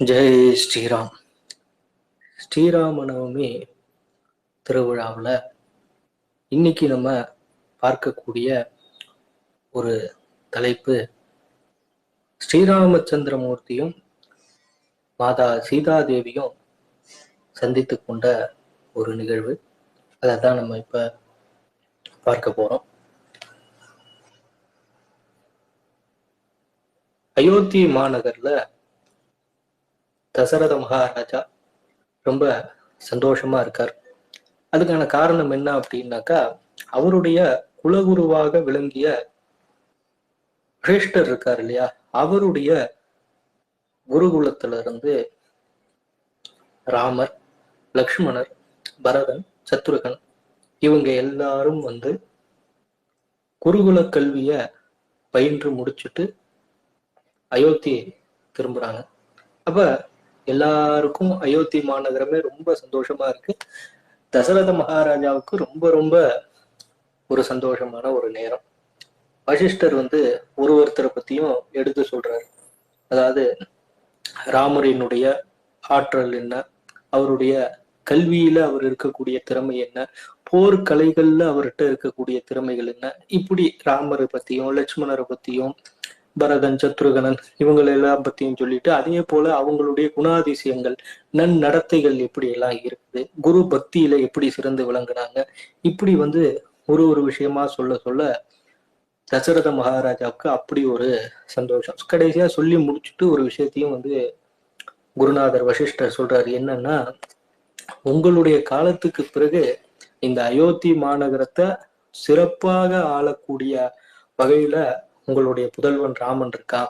ஜெய் ஸ்ரீராம். ஸ்ரீராம நவமி திருவிழாவில் இன்னைக்கு நம்ம பார்க்கக்கூடிய ஒரு தலைப்பு ஸ்ரீராமச்சந்திரமூர்த்தியும் மாதா சீதாதேவியும் சந்தித்து கொண்ட ஒரு நிகழ்வு. அதை தான் நம்ம இப்ப பார்க்க போறோம். அயோத்தி மாநகர்ல தசரத மகாராஜா ரொம்ப சந்தோஷமா இருக்கார். அதுக்கான காரணம் என்ன அப்படின்னாக்கா, அவருடைய குலகுருவாக விளங்கிய வசிஷ்டர் இருக்கார் இல்லையா, அவருடைய குருகுலத்துல இருந்து ராமர், லக்ஷ்மணர், பரதன், சத்ருகன் இவங்க எல்லாரும் குருகுல கல்விய பயின்று முடிச்சுட்டு அயோத்தி திரும்புறாங்க. அப்ப எல்லாருக்கும் அயோத்தி மாநகரமே ரொம்ப சந்தோஷமா இருக்கு. தசரத மகாராஜாவுக்கு ரொம்ப ரொம்ப ஒரு சந்தோஷமான ஒரு நேரம். வசிஷ்டர் ஒருத்தரை பத்தியும் எடுத்து சொல்றாரு. அதாவது ராமரினுடைய ஆற்றல் என்ன, அவருடைய கல்வியில அவர் இருக்கக்கூடிய திறமை என்ன, போர்க்கலைகள்ல அவர்கிட்ட இருக்கக்கூடிய திறமைகள் என்ன, இப்படி ராமரை பத்தியும் லட்சுமணரை பத்தியும் பரதன், சத்ருகனன் இவங்களை எல்லாம் பத்தியும் சொல்லிட்டு, அதே போல அவங்களுடைய குணாதிசயங்கள், நன்னடத்தைகள் எப்படி எல்லாம் இருக்குது, குரு பக்தியில எப்படி சிறந்து விளங்குனாங்க, இப்படி ஒரு விஷயமா சொல்ல சொல்ல தசரத மகாராஜாவுக்கு அப்படி ஒரு சந்தோஷம். கடைசியா சொல்லி முடிச்சுட்டு ஒரு விஷயத்தையும் குருநாதர் வசிஷ்டர் சொல்றாரு. என்னன்னா, உங்களுடைய காலத்துக்கு பிறகு இந்த அயோத்தி மாநகரத்தை சிறப்பாக ஆளக்கூடிய வகையில உங்களுடைய புதல்வன் ராமன் இருக்கா.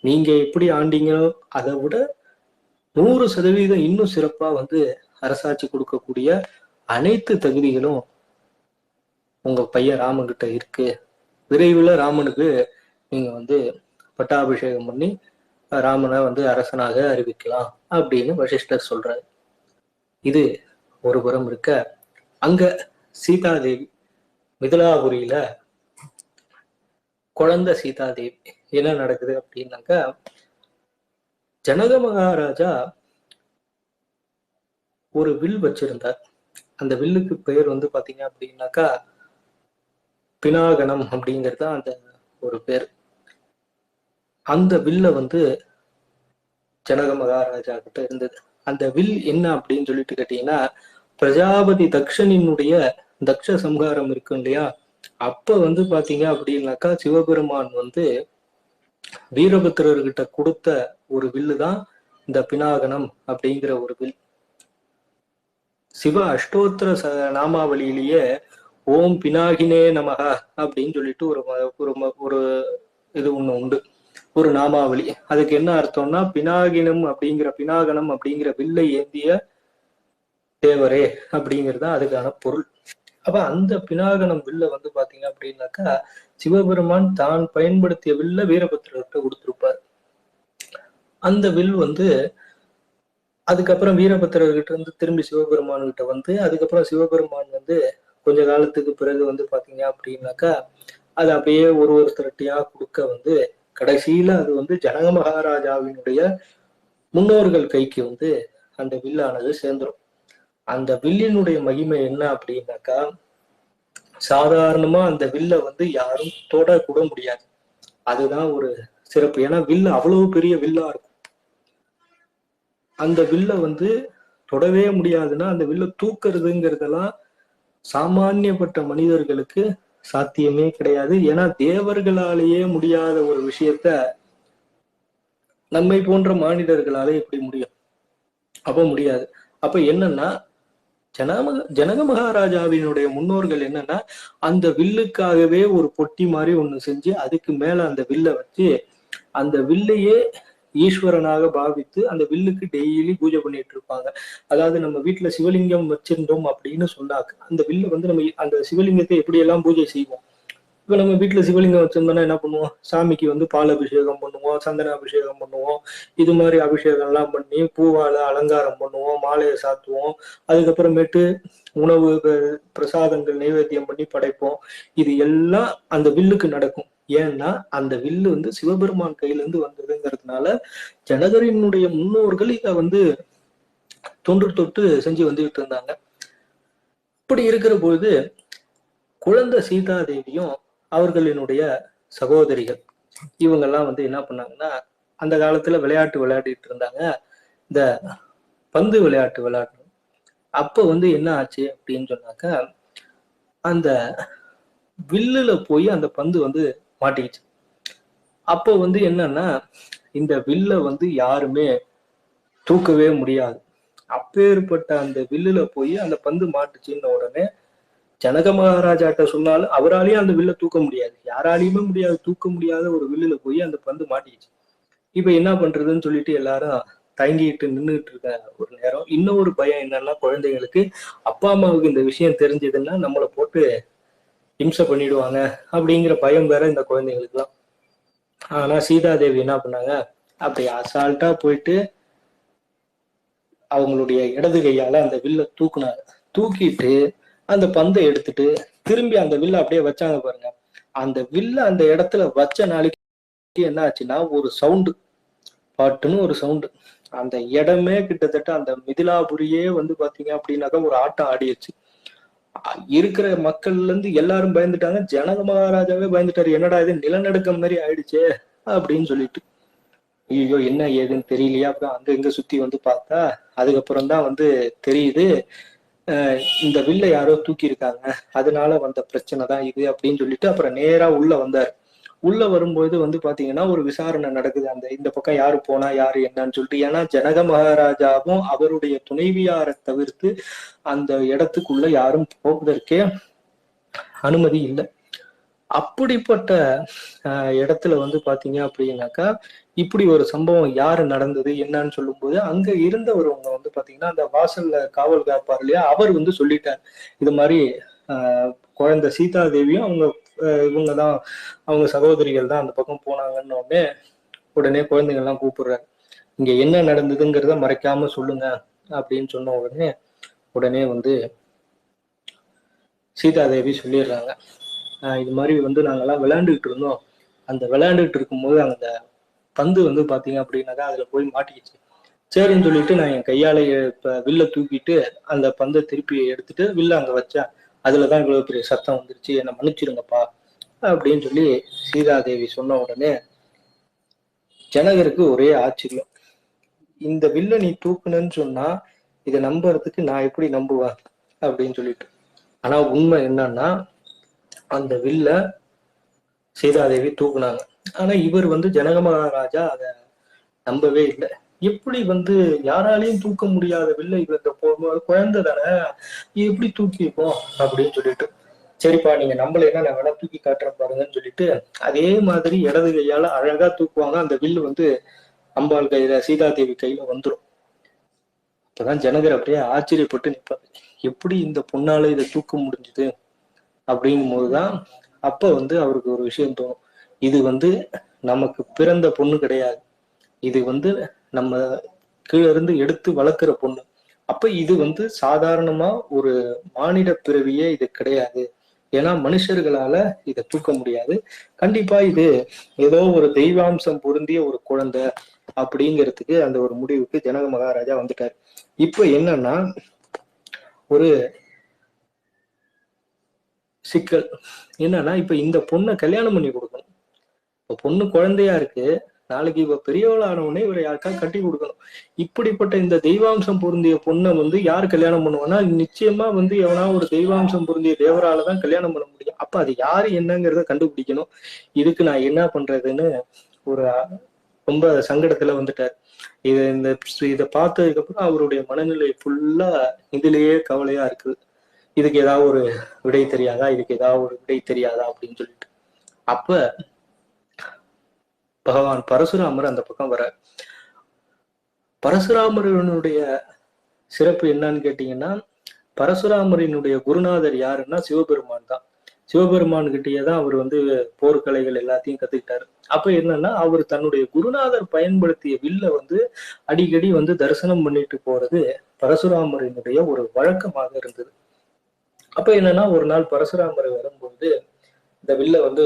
நீங்க எப்படி ஆண்டீங்களோ அதை விட 100% இன்னும் சிறப்பா அரசாட்சி கொடுக்கக்கூடிய அனைத்து தகுதிகளும் உங்க பையன் ராமன் கிட்ட இருக்கு. விரைவில் ராமனுக்கு நீங்க பட்டாபிஷேகம் பண்ணி ராமனை அரசனாக அறிவிக்கலாம் அப்படின்னு வசிஷ்டர் சொல்றாரு. இது ஒரு புறம் இருக்க, அங்க சீதாதேவி மிதிலாபுரியில குழந்தை சீதாதேவி என்ன நடக்குது அப்படின்னாக்கா, ஜனக மகாராஜா ஒரு வில் வச்சிருந்தார். அந்த வில்லுக்கு பெயர் பாத்தீங்க அப்படின்னாக்கா பினாகனம் அப்படிங்கிறது அந்த ஒரு பேர். அந்த வில்ல ஜனக மகாராஜா கிட்ட இருந்தது. அந்த வில் என்ன அப்படின்னு சொல்லிட்டு கேட்டீங்கன்னா, பிரஜாபதி தக்ஷனினுடைய தக்ஷ சம்ஹாரம் இருக்கும் இல்லையா, அப்ப பாத்தீங்க அப்படின்னாக்கா சிவபெருமான் வீரபத்திரர்கிட்ட கொடுத்த ஒரு வில்லு தான் இந்த பினாகனம் அப்படிங்கிற ஒரு வில். சிவ அஷ்டோத்திர நாமாவளியிலேயே ஓம் பினாகினே நமக அப்படின்னு சொல்லிட்டு ஒரு இது ஒண்ணு உண்டு, ஒரு நாமாவளி. அதுக்கு என்ன அர்த்தம்னா, பினாகினம் அப்படிங்கிற பினாகனம் அப்படிங்கிற வில்லை ஏந்திய தேவரே அப்படிங்கிறது அதுக்கான பொருள். அப்ப அந்த பினாகனம் வில்ல பாத்தீங்க அப்படின்னாக்கா சிவபெருமான் தான் பயன்படுத்திய வில்ல வீரபத்திரர்கிட்ட கொடுத்திருப்பார். அந்த வில் அதுக்கப்புறம் வீரபத்திரர்கிட்ட திரும்பி சிவபெருமான் கிட்ட அதுக்கப்புறம் சிவபெருமான் கொஞ்ச காலத்துக்கு பிறகு பாத்தீங்க அப்படின்னாக்கா அது அப்படியே ஒருத்தரட்டியா கொடுக்க கடைசியில அது ஜனக மகாராஜாவினுடைய முன்னோர்கள் கைக்கு அந்த வில்லானது சேர்ந்துடும். அந்த வில்லினுடைய மகிமை என்ன அப்படின்னாக்கா, சாதாரணமா அந்த வில்ல யாரும் தொட கூட முடியாது. அதுதான் ஒரு சிறப்பு. ஏன்னா வில்லு அவ்வளவு பெரிய வில்லா இருக்கும். அந்த வில்ல தொடவே முடியாதுன்னா அந்த வில்ல தூக்குறதுங்கிறதெல்லாம் சாமானியப்பட்ட மனிதர்களுக்கு சாத்தியமே கிடையாது. ஏன்னா தேவர்களாலேயே முடியாத ஒரு விஷயத்த நம்மை போன்ற மானிடர்களாலே எப்படி முடியும்? அப்ப முடியாது. அப்ப என்னன்னா, ஜனக மகாராஜாவினுடைய முன்னோர்கள் என்னன்னா, அந்த வில்லுக்காகவே ஒரு பொட்டி மாதிரி ஒண்ணு செஞ்சு அதுக்கு மேல அந்த வில்ல வச்சு அந்த வில்லையே ஈஸ்வரனாக பாவித்து அந்த வில்லுக்கு டெய்லி பூஜை பண்ணிட்டு இருப்பாங்க. அதாவது நம்ம வீட்டுல சிவலிங்கம் வச்சிருந்தோம் அப்படின்னு சொன்னாக்க, அந்த வில்ல நம்ம அந்த சிவலிங்கத்தை எப்படி எல்லாம் பூஜை செய்வோம். இப்ப நம்ம வீட்டுல சிவலிங்கம் வச்சிருந்தோம்னா என்ன பண்ணுவோம்? சாமிக்கு பால் அபிஷேகம் பண்ணுவோம், சந்தன அபிஷேகம் பண்ணுவோம், இது மாதிரி அபிஷேகம் எல்லாம் பண்ணி பூவால அலங்காரம் பண்ணுவோம், மாலையை சாத்துவோம், அதுக்கப்புறமேட்டு உணவு பிரசாதங்கள் நைவேத்தியம் பண்ணி படைப்போம். இது எல்லாம் அந்த வில்லுக்கு நடக்கும். ஏன்னா அந்த வில்லு வந்து சிவபெருமான் கையில இருந்து வந்ததுங்கிறதுனால ஜனகரினுடைய முன்னோர்கள் இதை வந்து தொன்று தொட்டு செஞ்சு வந்துகிட்டு இருந்தாங்க. இப்படி இருக்கிற பொழுது குழந்தை சீதாதேவியும் அவர்களினுடைய சகோதரிகள் இவங்கெல்லாம் வந்து என்ன பண்ணாங்கன்னா, அந்த காலத்துல விளையாட்டு விளையாடிட்டு இருந்தாங்க, இந்த பந்து விளையாட்டு விளையாடணும். அப்ப வந்து என்ன ஆச்சு அப்படின்னு சொன்னாக்கா, அந்த வில்லுல போய் அந்த பந்து வந்து மாட்டிக்கிச்சு. அப்ப வந்து என்னன்னா, இந்த வில்ல வந்து யாருமே தூக்கவே முடியாது. அப்பேற்பட்ட அந்த வில்லுல போய் அந்த பந்து மாட்டுச்சுன்ன உடனே ஜனக மகாராஜாட்ட சொன்னாலும் அவராலையும் அந்த வில்ல தூக்க முடியாது, யாராலையுமே முடியாது, தூக்க முடியாத ஒரு வில்லுல போய் அந்த பந்து மாட்டிக்கிச்சு. இப்ப என்ன பண்றதுன்னு சொல்லிட்டு எல்லாரும் தயங்கிட்டு நின்றுட்டு இருக்க ஒரு நேரம், இன்னொரு பயம் என்னன்னா, குழந்தைங்களுக்கு அப்பா அம்மாவுக்கு இந்த விஷயம் தெரிஞ்சதுன்னா நம்மளை போட்டு இம்சை பண்ணிடுவாங்க அப்படிங்கிற பயம் வேற இந்த குழந்தைங்களுக்கு எல்லாம். ஆனா சீதாதேவி என்ன பண்ணாங்க, அப்படி அசால்ட்டா போயிட்டு அவங்களுடைய இடது கையால அந்த வில்ல தூக்குனாங்க. தூக்கிட்டு அந்த பந்தை எடுத்துட்டு திரும்பி அந்த வில்ல அப்படியே வச்சாங்க பாருங்க. அந்த வில்ல அந்த இடத்துல வச்ச நாளைக்கு என்ன ஆச்சுன்னா, ஒரு சவுண்டு, பாட்டுன்னு ஒரு சவுண்டு. அந்த இடமே கிட்டத்தட்ட அந்த மிதிலாபுரியே வந்து பாத்தீங்க அப்படின்னாக்கா ஒரு ஆட்டம் ஆடிடுச்சு. இருக்கிற மக்கள்ல இருந்து எல்லாரும் பயந்துட்டாங்க, ஜனக மகாராஜாவே பயந்துட்டாரு. என்னடா இது நிலநடுக்கம் மாதிரி ஆயிடுச்சே அப்படின்னு சொல்லிட்டு, ஐயோ என்ன ஏதுன்னு தெரியலையா. அப்புறம் அங்க இங்க சுத்தி வந்து பார்த்தா அதுக்கப்புறம் தான் வந்து தெரியுது, இந்த வில்ல யாரோ தூக்கி இருக்காங்க, அதனால வந்த பிரச்சனை தான் இது அப்படின்னு சொல்லிட்டு அப்புறம் நேரா உள்ள வந்தாரு. உள்ள வரும்போது வந்து பாத்தீங்கன்னா ஒரு விசாரணை நடக்குது, அந்த இந்த பக்கம் யாரு போனா யாரு என்னன்னு சொல்லிட்டு. ஏன்னா ஜனக மகாராஜாவும் அவருடைய துணைவியாரை தவிர்த்து அந்த இடத்துக்குள்ள யாரும் போவதற்கே அனுமதி இல்லை. அப்படிப்பட்ட இடத்துல வந்து பாத்தீங்க அப்படின்னாக்கா இப்படி ஒரு சம்பவம் யாரு நடந்தது என்னன்னு சொல்லும் போது அங்க இருந்தவங்க வந்து பாத்தீங்கன்னா அந்த வாசல்ல காவல் காப்பார் இல்லையா, அவர் வந்து சொல்லிட்டார், இது மாதிரி குழந்தை சீதாதேவியும் அவங்க இவங்கதான், அவங்க சகோதரிகள் தான் அந்த பக்கம் போனாங்கன்னு உடனே குழந்தைங்க எல்லாம் கூப்பிடுறாரு, இங்க என்ன நடந்ததுங்கிறத மறைக்காம சொல்லுங்க அப்படின்னு சொன்ன உடனே உடனே வந்து சீதாதேவி சொல்லிடுறாங்க, இது மாதிரி வந்து நாங்கெல்லாம் விளையாண்டுகிட்டு இருந்தோம், அந்த விளையாண்டுகிட்டு இருக்கும்போது அந்த பந்து வந்து பாத்தீங்க அப்படின்னாக்கா அதுல போய் மாட்டிக்கிச்சு. சரின்னு சொல்லிட்டு நான் என் கையால இப்ப வில்ல தூக்கிட்டு அந்த பந்தை திருப்பி எடுத்துட்டு வில்ல அங்க வச்சேன், அதுலதான் இவ்வளவு பெரிய சத்தம் வந்துருச்சு, என்னை மன்னிச்சிருங்கப்பா அப்படின்னு சொல்லி சீதாதேவி சொன்ன உடனே ஜனகருக்கு ஒரே ஆச்சரியம். இந்த வில்ல நீ தூக்குனன்னு சொன்னா இதை நம்புறதுக்கு நான் எப்படி நம்புவேன் அப்படின்னு சொல்லிட்டு. ஆனா உண்மை என்னன்னா, அந்த வில்ல சீதாதேவி தூக்குனாங்க. ஆனா இவர் வந்து ஜனக மகாராஜா அதை நம்பவே இல்லை. எப்படி வந்து யாராலையும் தூக்க முடியாத வில்ல இவர் இந்த குழந்தை தானே எப்படி தூக்கிப்போம் அப்படின்னு சொல்லிட்டு, சரிப்பா நீங்க நம்மள நான் வேணா தூக்கி காட்டுறேன் பாருங்கன்னு சொல்லிட்டு அதே மாதிரி இடது கையால அழகா தூக்குவாங்க. அந்த வில்லு வந்து அம்பாள் கையில சீதாதேவி கையில வந்துடும். அப்பதான் ஜனகர் அப்படியே ஆச்சரியப்பட்டு நிற்பாரு, எப்படி இந்த பொண்ணால இதை தூக்க முடிஞ்சுது அப்படிங்கும் போதுதான் அப்ப வந்து அவருக்கு ஒரு விஷயம் தோணும், இது வந்து நமக்கு பிறந்த பொண்ணு கிடையாது, இது வந்து நம்ம கீழே இருந்து எடுத்து வளர்க்குற பொண்ணு. அப்ப இது வந்து சாதாரணமா ஒரு மானிட பிறவியே இது கிடையாது, ஏன்னா மனுஷர்களால இதை தூக்க முடியாது, கண்டிப்பா இது ஏதோ ஒரு தெய்வாம்சம் பொருந்திய ஒரு குழந்தை அப்படிங்கிறதுக்கு அந்த ஒரு முடிவுக்கு ஜனக மகாராஜா வந்துட்டாரு. இப்ப என்னன்னா ஒரு சிக்கல் என்னன்னா, இப்ப இந்த பொண்ணை கல்யாணம் பண்ணி கொடுக்கணும். இப்ப பொண்ணு குழந்தையா இருக்கு, நாளைக்கு இவ பெரியவள ஆனவுடனே இவரை யாருக்காவது கட்டி கொடுக்கணும். இப்படிப்பட்ட இந்த தெய்வாம்சம் பொருந்திய பொண்ணை வந்து யார் கல்யாணம் பண்ணுவான்னா நிச்சயமா வந்து எவனா ஒரு தெய்வாம்சம் பொருந்திய தேவராலதான் கல்யாணம் பண்ண முடியும். அப்ப அது யாரு என்னங்கிறத கண்டுபிடிக்கணும். இதுக்கு நான் என்ன பண்றதுன்னு ஒரு ரொம்ப சங்கடத்துல வந்துட்டார். இதை பார்த்ததுக்கு அப்புறம் அவருடைய மனநிலை ஃபுல்லா இதுலயே கவலையா இருக்குது. இதுக்கு ஏதாவது ஒரு விடை தெரியாதா, இதுக்கு ஏதாவது ஒரு விடை தெரியாதா அப்படின்னு சொல்லிட்டு அப்ப பகவான் பரசுராமர் அந்த பக்கம் வர. பரசுராமரனுடைய சிறப்பு என்னன்னு கேட்டீங்கன்னா, பரசுராமரினுடைய குருநாதர் யாருன்னா சிவபெருமான் தான். சிவபெருமான் கிட்டேயே தான் அவர் வந்து போர்க்கலைகள் எல்லாத்தையும் கத்துக்கிட்டாரு. அப்ப என்னன்னா, அவர் தன்னுடைய குருநாதர் பயன்படுத்திய வில்ல வந்து அடிக்கடி வந்து தரிசனம் பண்ணிட்டு போறது பரசுராமரினுடைய ஒரு வழக்கமாக இருந்தது. அப்ப என்னன்னா, ஒரு நாள் பரசுராமர் வரும்போது இந்த வில்ல வந்து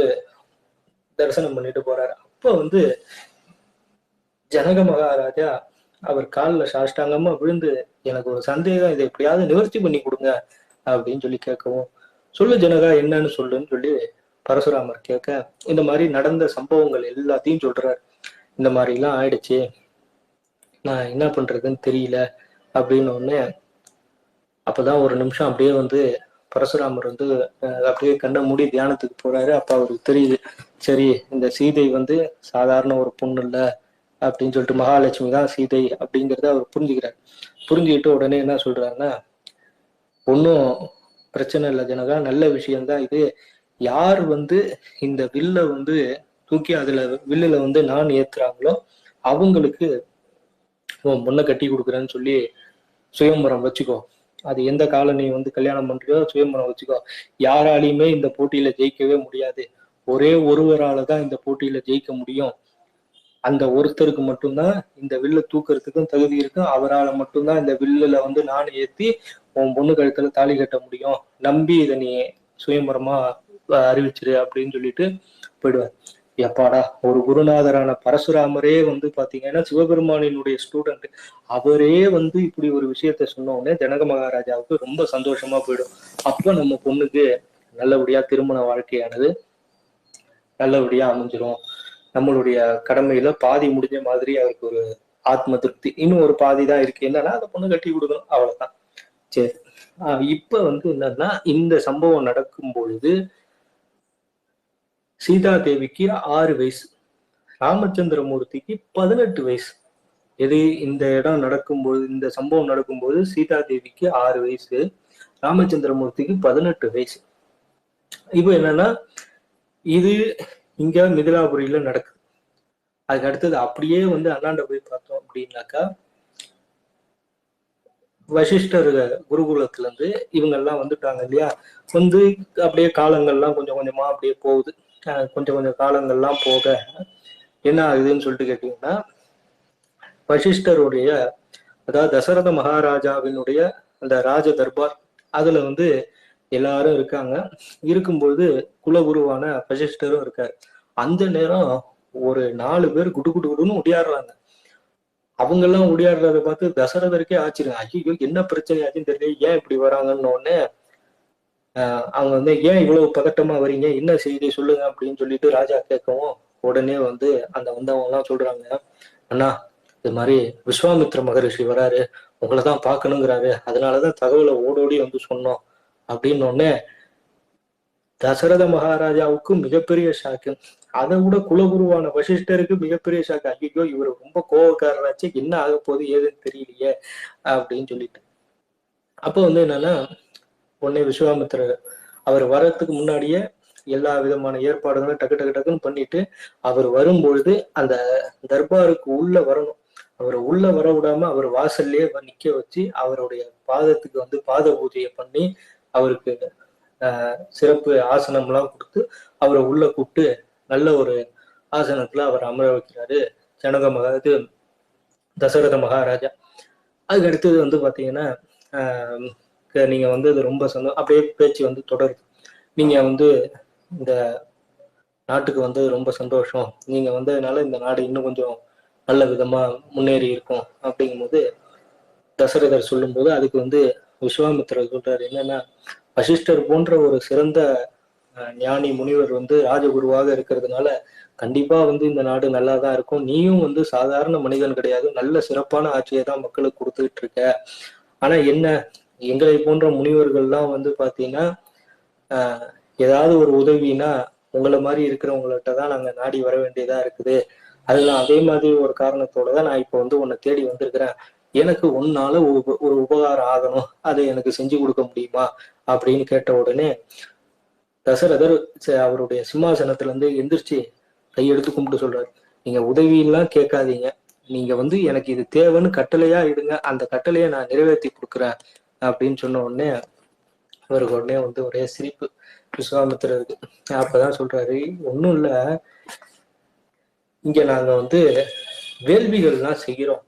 தரிசனம் பண்ணிட்டு போறாரு. அப்ப வந்து ஜனக மகாராஜா அவர் காலில் சாஷ்டாங்கமா விழுந்து, எனக்கு ஒரு சந்தேகம், இதை எப்படியாவது நிவர்த்தி பண்ணி கொடுங்க அப்படின்னு சொல்லி கேட்கவும், சொல்லு ஜனகா என்னன்னு சொல்லுன்னு சொல்லி பரசுராமர் கேட்க, இந்த மாதிரி நடந்த சம்பவங்கள் எல்லாத்தையும் சொல்றாரு. இந்த மாதிரி எல்லாம் ஆயிடுச்சு, நான் என்ன பண்றதுன்னு தெரியல அப்படின்னு ஒண்ணு. அப்பதான் ஒரு நிமிஷம் அப்படியே வந்து பரசுராமர் வந்து அப்படியே கண்ணை மூடி தியானத்துக்கு போறாரு. அப்ப அவருக்கு தெரியுது, சரி இந்த சீதை வந்து சாதாரண ஒரு பொண்ணு இல்ல அப்படின்னு சொல்லிட்டு, மகாலட்சுமி தான் சீதை அப்படிங்கிறத அவர் புரிஞ்சுக்கிறார். புரிஞ்சுக்கிட்டு உடனே என்ன சொல்றாருன்னா, ஒன்றும் பிரச்சனை இல்லை ஜனகா, நல்ல விஷயம்தான் இது. யார் வந்து இந்த வில்ல வந்து தூக்கி அதுல வில்லுல வந்து நான் ஏத்துறாங்களோ அவங்களுக்கு உன் பொண்ணை கட்டி கொடுக்குறேன்னு சொல்லி சுயம்பரம் வச்சுக்கோ. அது எந்த காலம் நீ வந்து கல்யாணம் பண்றியோ சுயம்பரம் வச்சுக்கோ. யாராலையுமே இந்த போட்டியில ஜெயிக்கவே முடியாது. ஒரே ஒருவரால தான் இந்த போட்டியில ஜெயிக்க முடியும். அந்த ஒருத்தருக்கு மட்டும்தான் இந்த வில்ல தூக்குறதுக்கும் தகுதி இருக்கு. அவரால் மட்டும்தான் இந்த வில்லுல வந்து நான் ஏத்தி உன் பொண்ணு கழுத்துல தாலி கட்ட முடியும். நம்பி இதை நீ சுயம்பரமா அறிவிச்சிரு அப்படின்னு சொல்லிட்டு போயிடுவார். எப்பாடா, ஒரு குருநாதரான பரசுராமரே வந்து பாத்தீங்கன்னா சிவபெருமானினுடைய ஸ்டூடெண்ட், அவரே வந்து இப்படி ஒரு விஷயத்த சொன்ன உடனே ஜனக மகாராஜாவுக்கு ரொம்ப சந்தோஷமா போயிடும். அப்ப நம்ம பொண்ணுக்கு நல்லபடியா திருமண வாழ்க்கையானது நல்லபடியா அமைஞ்சிரும். நம்மளுடைய கடமையில பாதி முடிஞ்ச மாதிரி அவருக்கு ஒரு ஆத்ம திருப்தி. இன்னும் ஒரு பாதி தான் இருக்கு, என்னன்னா அந்த பொண்ணு கட்டி கொடுக்கணும், அவ்வளவுதான். சரி. இப்ப வந்து என்னன்னா, இந்த சம்பவம் நடக்கும் பொழுது சீதா தேவிக்கு 6 வயசு, ராமச்சந்திரமூர்த்திக்கு 18 வயசு. எது இந்த இடம் நடக்கும்போது, இந்த சம்பவம் நடக்கும்போது சீதா தேவிக்கு 6 வயசு, ராமச்சந்திரமூர்த்திக்கு 18 வயசு. இப்போ என்னன்னா, இது இங்க மிதிலாபுரியில நடக்குது. அதுக்கு அடுத்தது அப்படியே வந்து அண்ணாண்ட போய் பார்த்தோம் அப்படின்னாக்கா, வசிஷ்டர் குருகுலத்துல இருந்து இவங்க எல்லாம் வந்துட்டாங்க இல்லையா, வந்து அப்படியே காலங்கள்லாம் கொஞ்சம் கொஞ்சமா அப்படியே போகுது. கொஞ்சம் கொஞ்சம் காலங்கள்லாம் போக என்ன ஆகுதுன்னு சொல்லிட்டு கேட்டீங்கன்னா, வசிஷ்டருடைய, அதாவது தசரத மகாராஜாவினுடைய அந்த ராஜ தர்பார், அதுல வந்து எல்லாரும் இருக்காங்க. இருக்கும்போது குலகுருவான வசிஷ்டரும் இருக்காரு. அந்த நேரம் ஒரு 4 பேர் குடு குடு குடுன்னு ஒடியாடுறாங்க. அவங்க எல்லாம் ஒடியாடுறத பார்த்து தசரதருக்கே ஆச்சரியம். ஐயோ, என்ன பிரச்சனை ஆச்சுன்னு தெரியல, ஏன் இப்படி வராங்கன்னு உடனே அவங்க வந்து, ஏன் இவ்வளவு பதட்டமா வரீங்க, என்ன செய்தி சொல்லுங்க அப்படின்னு சொல்லிட்டு ராஜா கேட்கவும், உடனே வந்து அந்த வந்தவங்க எல்லாம் சொல்றாங்க, அண்ணா இது மாதிரி விஸ்வாமித்ர மகரிஷி வராரு, உங்களைதான் பார்க்கணுங்கிறாரு, அதனாலதான் தகவலை ஓடோடி வந்து சொன்னோம் அப்படின்னு உடனே தசரத மகாராஜாவுக்கு மிகப்பெரிய ஷாக்கு. அதை விட குலகுருவான வசிஷ்டருக்கு மிகப்பெரிய ஷாக்கு. ஐயோ, இவர் ரொம்ப கோவக்காரராச்சு, என்ன ஆக போகுது ஏதுன்னு தெரியலையே அப்படின்னு சொல்லிட்டு. அப்போ வந்து என்னன்னா, உடனே விஸ்வாமித்திரர் அவர் வர்றதுக்கு முன்னாடியே எல்லா விதமான ஏற்பாடுகளும் டக்கு டக்கு டக்குன்னு பண்ணிட்டு, அவர் வரும்பொழுது அந்த தர்பாருக்கு உள்ள வரணும். அவரை உள்ள வர விடாம அவர் வாசல்லே நிக்க வச்சு அவருடைய பாதத்துக்கு வந்து பாத பூஜையை பண்ணி அவருக்கு சிறப்பு ஆசனம் எல்லாம் கொடுத்து அவரை உள்ள கூப்பிட்டு நல்ல ஒரு ஆசனத்துல அவர் அமர வைக்கிறாரு இது தசரத மகாராஜா. அதுக்கு அடுத்தது வந்து பாத்தீங்கன்னா, நீங்க வந்து இது ரொம்ப அப்படியே பேச்சு வந்து தொடருது. நீங்க வந்து இந்த நாட்டுக்கு வந்து ரொம்ப சந்தோஷம், நீங்க வந்ததுனால இந்த நாடு இன்னும் கொஞ்சம் நல்ல விதமா முன்னேறி இருக்கும் அப்படிங்கும்போது தசரதர் சொல்லும்போது, அதுக்கு வந்து விஸ்வாமித்திரர் சொல்றாரு என்னன்னா, வசிஷ்டர் போன்ற ஒரு சிறந்த ஞானி முனிவர் வந்து ராஜகுருவாக இருக்கிறதுனால கண்டிப்பா வந்து இந்த நாடு நல்லா தான் இருக்கும். நீயும் வந்து சாதாரண மனிதன் கிடையாது, நல்ல சிறப்பான ஆட்சியை தான் மக்களுக்கு கொடுத்துட்டு இருக்க. ஆனா என்ன, எங்களை போன்ற முனிவர்கள்லாம் வந்து பாத்தீங்கன்னா ஏதாவது ஒரு உதவினா உங்களை மாதிரி இருக்கிறவங்கள்ட்ட தான் நாங்க நாடி வர வேண்டியதா இருக்குது. அதெல்லாம் அதே மாதிரி ஒரு காரணத்தோட தான் நான் இப்போ வந்து உன்னை தேடி வந்திருக்கிறேன். எனக்கு உன்னால ஒரு உபகாரம் ஆகணும், அதை எனக்கு செஞ்சு கொடுக்க முடியுமா அப்படின்னு கேட்ட உடனே தசரதர் அவருடைய சிம்மாசனத்துல இருந்து எந்திரிச்சு கையெடுத்து கும்பிட்டு சொல்றாரு, நீங்க உதவியெல்லாம் கேட்காதீங்க, நீங்க வந்து எனக்கு இது தேவைன்னு கட்டளையா இடுங்க, அந்த கட்டளையை நான் நிறைவேற்றி கொடுக்குறேன் அப்படின்னு சொன்ன உடனே அவருக்கு உடனே வந்து ஒரே சிரிப்பு விஸ்வாமித்திரருக்கு. அப்பதான் சொல்றாரு, ஒன்றும் இல்லை, இங்க நாங்க வந்து வேள்விகள்லாம் செய்கிறோம்.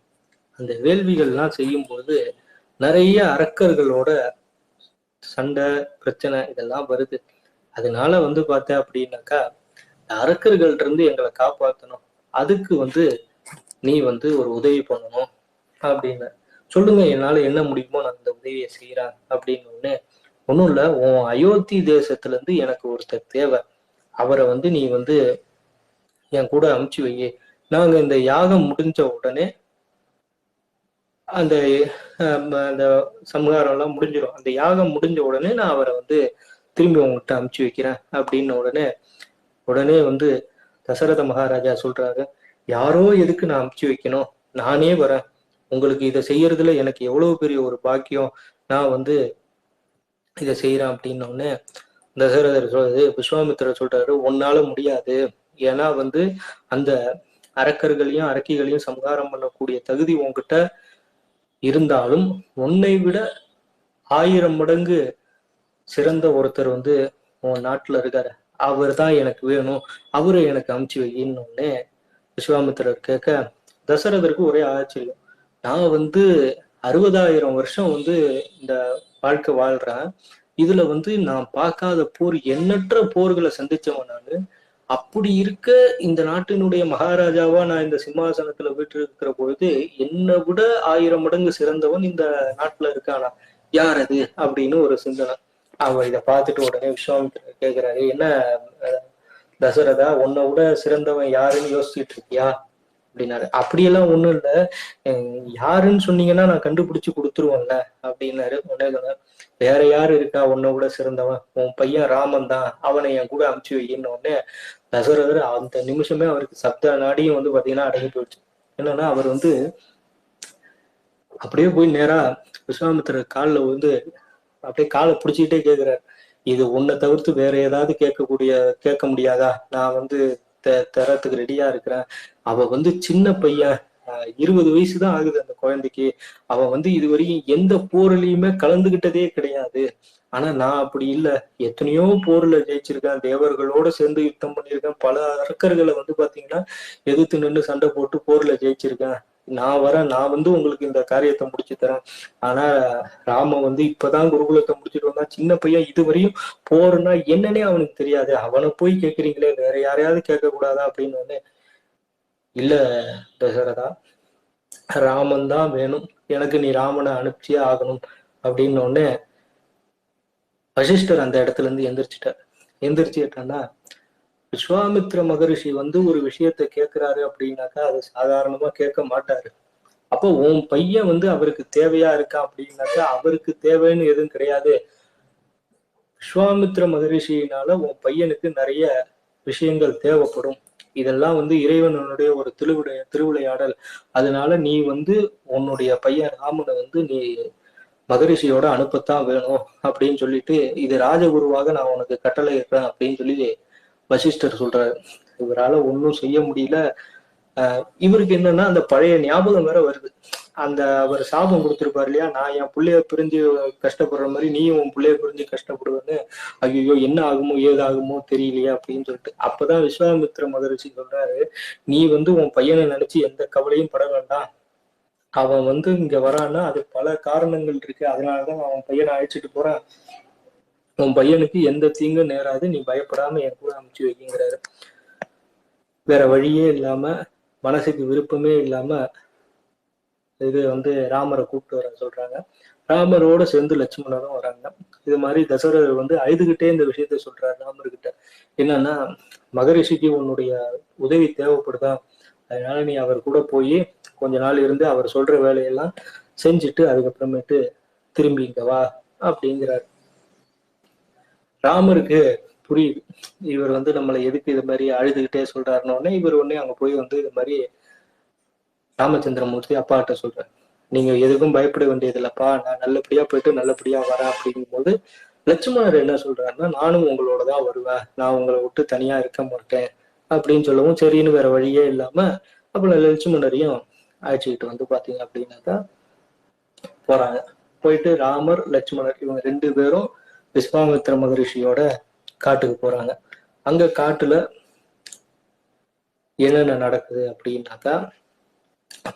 அந்த வேள்விகள்லாம் செய்யும்போது நிறைய அரக்கர்களோட சண்டை பிரச்சனை இதெல்லாம் வருது. அதனால வந்து பார்த்தேன் அப்படின்னாக்கா, அரக்கர்கள்ட்ட இருந்து எங்களை காப்பாற்றணும், அதுக்கு வந்து நீ வந்து ஒரு உதவி பண்ணணும் அப்படின்னு. சொல்லுங்க, என்னால என்ன முடியுமோ நான் இந்த உதவியை செய்யறேன் அப்படின்னு. ஒன்றும் இல்லை, உன் அயோத்தி தேசத்துல இருந்து எனக்கு ஒருத்தர் தேவை, அவரை வந்து நீ வந்து என் கூட அமுச்சு வை. நாங்க இந்த யாகம் முடிஞ்ச உடனே அந்த அந்த சம்ஹாரம் எல்லாம் முடிஞ்சிடும். அந்த யாகம் முடிஞ்ச உடனே நான் அவரை வந்து திரும்பி உங்ககிட்ட அமுச்சு வைக்கிறேன் அப்படின்னு உடனே வந்து தசரத மகாராஜா சொல்றாரு, யாரோ எதுக்கு நான் அமுச்சு வைக்கணும், நானே வரேன். உங்களுக்கு இதை செய்யறதுல எனக்கு எவ்வளவு பெரிய ஒரு பாக்கியம், நான் வந்து இதை செய்யறேன் அப்படின்னோடனே தசரதர் சொல்றது, விஸ்வாமித்திரர் சொல்றாரு, உன்னால முடியாது. ஏன்னா வந்து அந்த அரக்கர்களையும் அரக்கிகளையும் சம்ஹாரம் பண்ணக்கூடிய தகுதி உன்கிட்ட இருந்தாலும் உன்னை விட 1000 மடங்கு சிறந்த ஒருத்தர் வந்து உன் நாட்டுல இருக்காரு, அவர் தான் எனக்கு வேணும், அவரை எனக்கு அமுச்சு வைன்னு விஸ்வாமித்திரர் கேட்க தசரதருக்கு ஒரே ஆச்சரியம். நான் வந்து 60,000 வருஷம் வந்து இந்த வாழ்க்கை வாழ்றேன், இதுல வந்து நான் பார்க்காத போர், எண்ணற்ற போர்களை சந்திச்சவன் நானு. அப்படி இருக்க இந்த நாட்டினுடைய மகாராஜாவா நான் இந்த சிம்மாசனத்துல வீட்டு இருக்கிற பொழுது என்னை விட 1000 மடங்கு சிறந்தவன் இந்த நாட்டுல இருக்கானா, யார் அது அப்படின்னு ஒரு சிந்தனை. அவ இதை பார்த்துட்டு உடனே விஸ்வாமித்திரர் கேட்கிறாரு, என்ன தசரதா, உன்னை விட சிறந்தவன் யாருன்னு யோசிச்சுட்டு இருக்கியா அப்படின்னாரு. அப்படியெல்லாம் ஒண்ணும் இல்லை, யாருன்னு சொன்னீங்கன்னா நான் கண்டுபிடிச்சு கொடுத்துருவேன்ல அப்படின்னாரு. உடனே வேற யாரு இருக்கா உன்னை விட சிறந்தவன், உன் பையன் ராமன் தான், அவனை என் கூட அமுச்சு வைக்கின்னு உடனே தசரதர் அந்த நிமிஷமே அவருக்கு சப்த நாடியும் வந்து பாத்தீங்கன்னா அடங்கி போயிடுச்சு. என்னன்னா அவர் வந்து அப்படியே போய் நேரா விஸ்வாமித்திரர் காலில் வந்து அப்படியே காலை பிடிச்சிக்கிட்டே கேட்கிறாரு, இது உன்னை தவிர்த்து வேற ஏதாவது கேட்க முடியாதா, நான் வந்து தரத்துக்கு ரெடியா இருக்கிறேன். அவ வந்து சின்ன பையன், 20 வயசுதான் ஆகுது அந்த குழந்தைக்கு, அவன் வந்து இதுவரையும் எந்த போர்லயுமே கலந்துகிட்டதே கிடையாது. ஆனா நான் அப்படி இல்லை, எத்தனையோ போர்ல ஜெயிச்சிருக்கேன், தேவர்களோட சேர்ந்து யுத்தம் பண்ணியிருக்கேன், பல அரக்கர்களை வந்து பாத்தீங்கன்னா எதிர்த்து நின்று சண்டை போட்டு போர்ல ஜெயிச்சிருக்கேன். நான் வந்து உங்களுக்கு இந்த காரியத்தை முடிச்சு தரேன். ஆனா ராம வந்து இப்பதான் குருகுலத்தை முடிச்சுட்டு வந்தான், சின்ன பையன், இதுவரையும் போர்னா என்னன்னே அவனுக்கு தெரியாது, அவனை போய் கேட்கறீங்களே, வேற யாரையாவது கேட்க கூடாதா அப்படின்னு. இல்ல தசரதா, ராமன் தான் வேணும் எனக்கு, நீ ராமனை அனுப்பிச்சியே ஆகணும் அப்படின்னு. வசிஷ்டர் அந்த இடத்துல இருந்து எந்திரிச்சுட்டான்னா, விஸ்வாமித்ர மகரிஷி வந்து ஒரு விஷயத்த கேட்கிறாரு அப்படின்னாக்கா அது சாதாரணமா கேட்க மாட்டாரு. அப்போ உன் பையன் வந்து அவருக்கு தேவையா இருக்கா அப்படின்னாக்கா அவருக்கு தேவைன்னு எதுவும் கிடையாது. விஸ்வாமித்ர மகரிஷியினால உன் பையனுக்கு நிறைய விஷயங்கள் தேவைப்படும், இதெல்லாம் வந்து இறைவனுடைய ஒரு திருவிளையாடல். அதனால நீ வந்து உன்னுடைய பையன் ராமனை வந்து நீ மகரிஷியோட அனுப்பத்தான் வேணும் அப்படின்னு சொல்லிட்டு, இது ராஜகுருவாக நான் உனக்கு கட்டளை இருக்கிறேன் அப்படின்னு சொல்லி வசிஷ்டர் சொல்றாரு. இவரால ஒன்றும் செய்ய முடியல. இவருக்கு என்னன்னா அந்த பழைய ஞாபகம் வேற வருது. அந்த அவர் சாபம் கொடுத்திருப்பாரு இல்லையா, நான் என் பிள்ளைய பிரிஞ்சு கஷ்டப்படுற மாதிரி நீயும் உன் பிள்ளைய பிரிஞ்சு கஷ்டப்படுவேன்னு, ஐயோ என்ன ஆகுமோ ஏதாகுமோ தெரியலையா அப்படின்னு சொல்லிட்டு. அப்பதான் விஸ்வாமித்ர மகரிஷி சொல்றாரு, நீ வந்து உன் பையனை நினைச்சு எந்த கவலையும் பட வேண்டாம், அவன் வந்து இங்க வரான்னா அது பல காரணங்கள் இருக்கு, அதனாலதான் அவன் பையனை அழைச்சிட்டு போறான், உன் பையனுக்கு எந்த தீங்கும் நேராது, நீ பயப்படாம என் கூட அனுப்பிச்சு வைக்கிறாரு. வேற வழியே இல்லாம, மனசுக்கு விருப்பமே இல்லாம இது வந்து ராமரை கூப்பிட்டு வர சொல்றாங்க. ராமரோட சேர்ந்து லட்சுமணரும் வராங்க. இது மாதிரி தசரதர் வந்து அழுதுகிட்டே இந்த விஷயத்த சொல்றாரு ராமர்கிட்ட. என்னன்னா, மகரிஷிக்கு உன்னுடைய உதவி தேவைப்படுதா, அதனால நீ அவர் கூட போய் கொஞ்ச நாள் இருந்து அவர் சொல்ற வேலையெல்லாம் செஞ்சுட்டு அதுக்கப்புறமேட்டு திரும்பி இங்க வா அப்படிங்கிறார். ராமருக்கு புரியுது, இவர் வந்து நம்மளை எதுக்கு இது மாதிரி அழுதுகிட்டே சொல்றாருன்னு. இவர் உடனே அங்க போய் வந்து இது மாதிரி ராமச்சந்திரமூர்த்தி அப்பாட்ட சொல்றாரு, நீங்க எதுக்கும் பயப்பட வேண்டியது இல்லப்பா, நான் நல்லபடியா போயிட்டு நல்லபடியா வரேன் அப்படிங்கும் போது லட்சுமணர் என்ன சொல்றாருன்னா, நானும் உங்களோட தான் வருவேன், நான் உங்களை விட்டு தனியா இருக்க மாட்டேன் அப்படின்னு சொல்லவும் சரின்னு வேற வழியே இல்லாம அப்புறம் லட்சுமணரையும் அழைச்சிக்கிட்டு வந்து பாத்தீங்க அப்படின்னாக்கா போறாங்க. போயிட்டு ராமர் லட்சுமணர் இவங்க 2 பேரும் விஸ்வாமித்திர மகரிஷியோட காட்டுக்கு போறாங்க. அங்க காட்டுல என்னென்ன நடக்குது அப்படின்னாக்கா,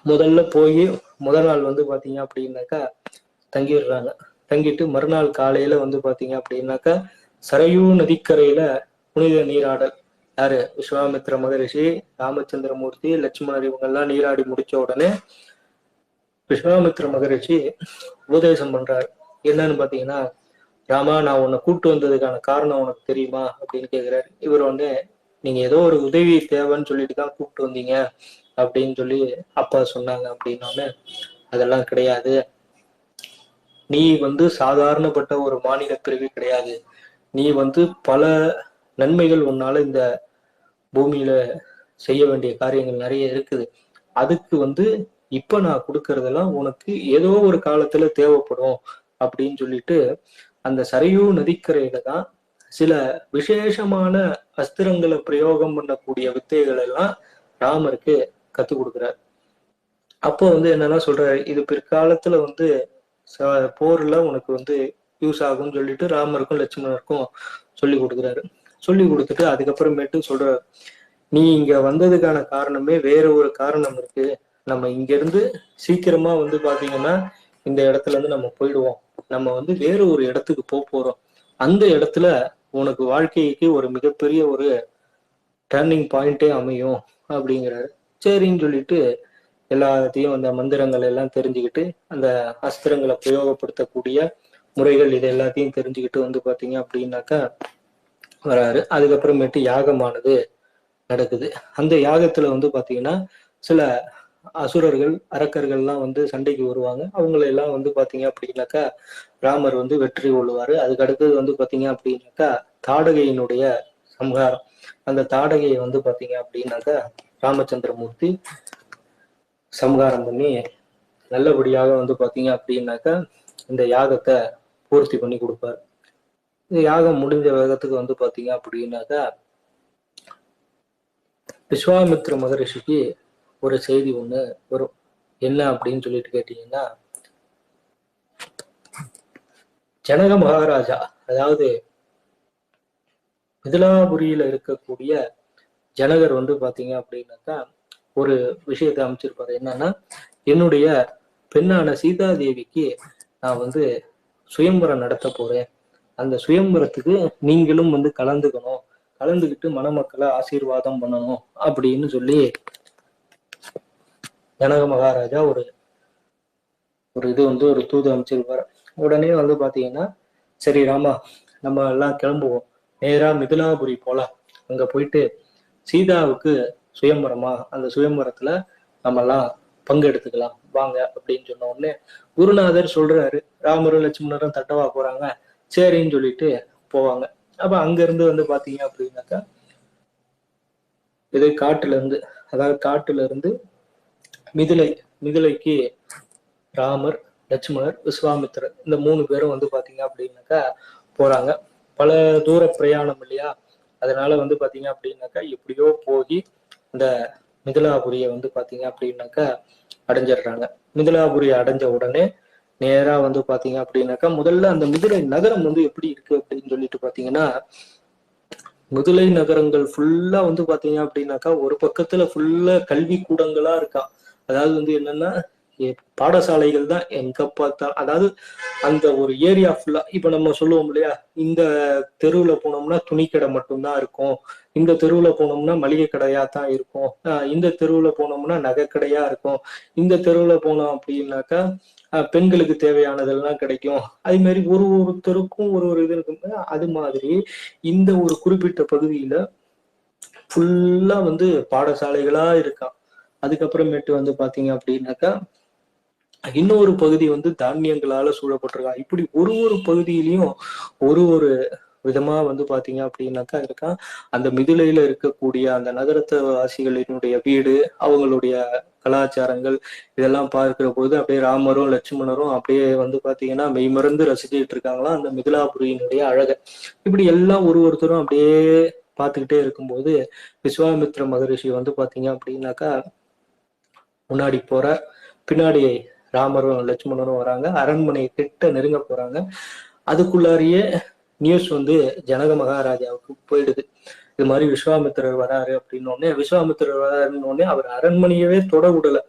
முதல்ல போய் முதல் நாள் வந்து பாத்தீங்க அப்படின்னாக்கா தங்கிடுறாங்க. தங்கிட்டு மறுநாள் காலையில வந்து பாத்தீங்க அப்படின்னாக்கா சரையூ நதிக்கரையில புனித நீராடல். யாரு? விஸ்வாமித்ர மகரிஷி, ராமச்சந்திரமூர்த்தி, லட்சுமணர் இவங்கெல்லாம் நீராடி முடிச்ச உடனே விஸ்வாமித்ர மகரிஷி உபதேசம் பண்றாரு. என்னன்னு பாத்தீங்கன்னா, ராமா, நான் உன்னை கூப்பிட்டு வந்ததுக்கான காரணம் உனக்கு தெரியுமா அப்படின்னு கேக்குறாரு. இவர் வந்து, நீங்க ஏதோ ஒரு உதவி தேவைன்னு சொல்லிட்டு தான் கூப்பிட்டு வந்தீங்க அப்படின்னு சொல்லி அப்பா சொன்னாங்க அப்படின்னோடனே, அதெல்லாம் கிடையாது, நீ வந்து சாதாரணப்பட்ட ஒரு மாநில பிறவி கிடையாது, நீ வந்து பல நன்மைகள் உன்னால இந்த பூமியில செய்ய வேண்டிய காரியங்கள் நிறைய இருக்குது. அதுக்கு வந்து இப்ப நான் கொடுக்கறதெல்லாம் உனக்கு ஏதோ ஒரு காலத்துல தேவைப்படும் அப்படின்னு சொல்லிட்டு, அந்த சரையூ நதிக்கரையில தான் சில விசேஷமான அஸ்திரங்களை பிரயோகம் பண்ணக்கூடிய வித்தைகள் எல்லாம் ராமருக்கு கத்து கொடுக்குறாரு. அப்போ வந்து என்னன்னா சொல்றாரு, இது பிற்காலத்துல வந்து போர்ல உனக்கு வந்து யூஸ் ஆகும்னு சொல்லிட்டு ராமருக்கும் லட்சுமணருக்கும் சொல்லி கொடுக்குறாரு. சொல்லி கொடுத்துட்டு அதுக்கப்புறமேட்டு சொல்றாரு, நீ இங்க வந்ததுக்கான காரணமே வேற ஒரு காரணம் இருக்கு. நம்ம இங்க இருந்து சீக்கிரமா வந்து பாத்தீங்கன்னா இந்த இடத்துல இருந்து நம்ம போயிடுவோம். நம்ம வந்து வேற ஒரு இடத்துக்கு போறோம். அந்த இடத்துல உனக்கு வாழ்க்கைக்கு ஒரு மிகப்பெரிய ஒரு டர்னிங் பாயிண்டே அமையும் அப்படிங்கிறாரு. சரின்னு சொல்லிட்டு எல்லாத்தையும் அந்த மந்திரங்கள் எல்லாம் தெரிஞ்சுக்கிட்டு, அந்த அஸ்திரங்களை பிரயோகப்படுத்தக்கூடிய முறைகள் இது எல்லாத்தையும் தெரிஞ்சுக்கிட்டு வந்து பாத்தீங்க அப்படின்னாக்கா வராரு. அதுக்கப்புறமேட்டு யாகமானது நடக்குது. அந்த யாகத்துல வந்து பாத்தீங்கன்னா சில அசுரர்கள் அரக்கர்கள்லாம் வந்து சண்டைக்கு வருவாங்க. அவங்களை எல்லாம் வந்து பாத்தீங்க அப்படின்னாக்கா ராமர் வந்து வெற்றி கொள்ளுவாரு. அதுக்கு அடுத்தது வந்து பாத்தீங்க அப்படின்னாக்கா தாடகையினுடைய சம்ஹாரம். அந்த தாடகையை வந்து பாத்தீங்க அப்படின்னாக்கா ராமச்சந்திரமூர்த்தி சம்ஹாரம் பண்ணி நல்லபடியாக வந்து பாத்தீங்க அப்படின்னாக்கா இந்த யாகத்தை பூர்த்தி பண்ணி கொடுப்பாரு. இந்த யாகம் முடிஞ்ச வேகத்துக்கு வந்து பாத்தீங்க அப்படின்னாக்கா விஸ்வாமித்ர மகரிஷிக்கு ஒரு செய்தி ஒண்ணு வரும். என்ன அப்படின்னு சொல்லிட்டு கேட்டீங்கன்னா, ஜனக மகாராஜா, அதாவது மிதிலாபுரியில இருக்கக்கூடிய ஜனகர் வந்து பாத்தீங்க அப்படின்னாக்கா ஒரு விஷயத்தை அமைச்சிருப்பாரு. என்னன்னா, என்னுடைய பெண்ணான சீதாதேவிக்கு நான் வந்து சுயம்பரம் நடத்த போறேன், அந்த சுயம்பரத்துக்கு நீங்களும் வந்து கலந்துக்கணும், கலந்துக்கிட்டு மணமக்களை ஆசீர்வாதம் பண்ணணும் அப்படின்னு சொல்லி ஜனக மகாராஜா ஒரு இது வந்து ஒரு தூது அமைச்சிருப்பாரு. உடனே வந்து பாத்தீங்கன்னா, சரி ராமா, நம்ம எல்லாம் கிளம்புவோம், நேரா மிதிலாபுரி போலாம், அங்க போயிட்டு சீதாவுக்கு சுயம்பரமா, அந்த சுயம்பரத்துல நம்ம எல்லாம் பங்கெடுத்துக்கலாம் வாங்க அப்படின்னு சொன்ன உடனே குருநாதர் சொல்றாரு, ராமரும் லட்சுமணரும் தட்டவா போறாங்க, சரின்னு சொல்லிட்டு போவாங்க. அப்ப அங்க இருந்து வந்து பாத்தீங்க அப்படின்னாக்கா இது காட்டுல இருந்து, அதாவது காட்டுல இருந்து மிதிலைக்கு ராமர், லட்சுமணர், விஸ்வாமித்திரர் இந்த 3 பேரும் வந்து பாத்தீங்க அப்படின்னாக்கா போறாங்க. பல தூர பிரயாணம் இல்லையா, அதனால வந்து பாத்தீங்க அப்படின்னாக்கா எப்படியோ போய் இந்த மிதிலாபுரியை வந்து பாத்தீங்க அப்படின்னாக்கா அடைஞ்சிடுறாங்க. மிதிலாபுரியை அடைஞ்ச உடனே நேரா வந்து பாத்தீங்க அப்படின்னாக்கா முதல்ல அந்த மிதிலை நகரம் வந்து எப்படி இருக்கு அப்படின்னு சொல்லிட்டு பாத்தீங்கன்னா, முதலை நகரங்கள் ஃபுல்லா வந்து பாத்தீங்க அப்படின்னாக்கா ஒரு பக்கத்துல ஃபுல்லா கல்வி கூடங்களா இருக்கா. அதாவது வந்து என்னன்னா பாடசாலைகள் தான் எங்க பார்த்தா, அதாவது அந்த ஒரு ஏரியா ஃபுல்லா. இப்ப நம்ம சொல்லுவோம் இல்லையா, இந்த தெருவுல போனோம்னா துணிக்கடை மட்டும்தான் இருக்கும், இந்த தெருவுல போனோம்னா மளிகை கடையா தான் இருக்கும், இந்த தெருவுல போனோம்னா நகை கடையா இருக்கும், இந்த தெருவுல போனோம் அப்படின்னாக்கா பெண்களுக்கு தேவையானதெல்லாம் கிடைக்கும். அது மாதிரி ஒரு ஒரு தெருக்கும் ஒரு ஒரு இது இருக்கு. அது மாதிரி இந்த ஒரு குறிப்பிட்ட பகுதியில ஃபுல்லா வந்து பாடசாலைகளா இருக்கான். அதுக்கப்புறமேட்டு வந்து பாத்தீங்க அப்படின்னாக்கா இன்னொரு பகுதி வந்து தானியங்களால சூழப்பட்டிருக்கான். இப்படி ஒரு ஒரு பகுதியிலையும் ஒரு ஒரு விதமா வந்து பாத்தீங்க அப்படின்னாக்கா இருக்கான். அந்த மிதிலையில இருக்கக்கூடிய அந்த நகரத்து வாசிகளினுடைய வீடு, அவங்களுடைய கலாச்சாரங்கள் இதெல்லாம் பார்க்கிற போது அப்படியே ராமரும் லட்சுமணரும் அப்படியே வந்து பாத்தீங்கன்னா மெய்மறந்து ரசிச்சுட்டு இருக்காங்களாம் அந்த மிதிலாபுரியினுடைய அழக. இப்படி எல்லாம் ஒரு ஒருத்தரும் அப்படியே பார்த்துக்கிட்டே இருக்கும்போது விஸ்வாமித்ர மகரிஷி வந்து பாத்தீங்க அப்படின்னாக்கா முன்னாடி போற, பின்னாடி ராமரும் லட்சுமணரும் வராங்க, அரண்மனை கிட்ட நெருங்க போறாங்க. அதுக்குள்ளாரியே நியூஸ் வந்து ஜனக மகாராஜாவுக்கு போயிடுது, இது மாதிரி விஸ்வாமித்திரர் வராரு அப்படின்னோடனே. விஸ்வாமித்திரர் வராருன்னு அவர் அரண்மனையவே தொட விடல.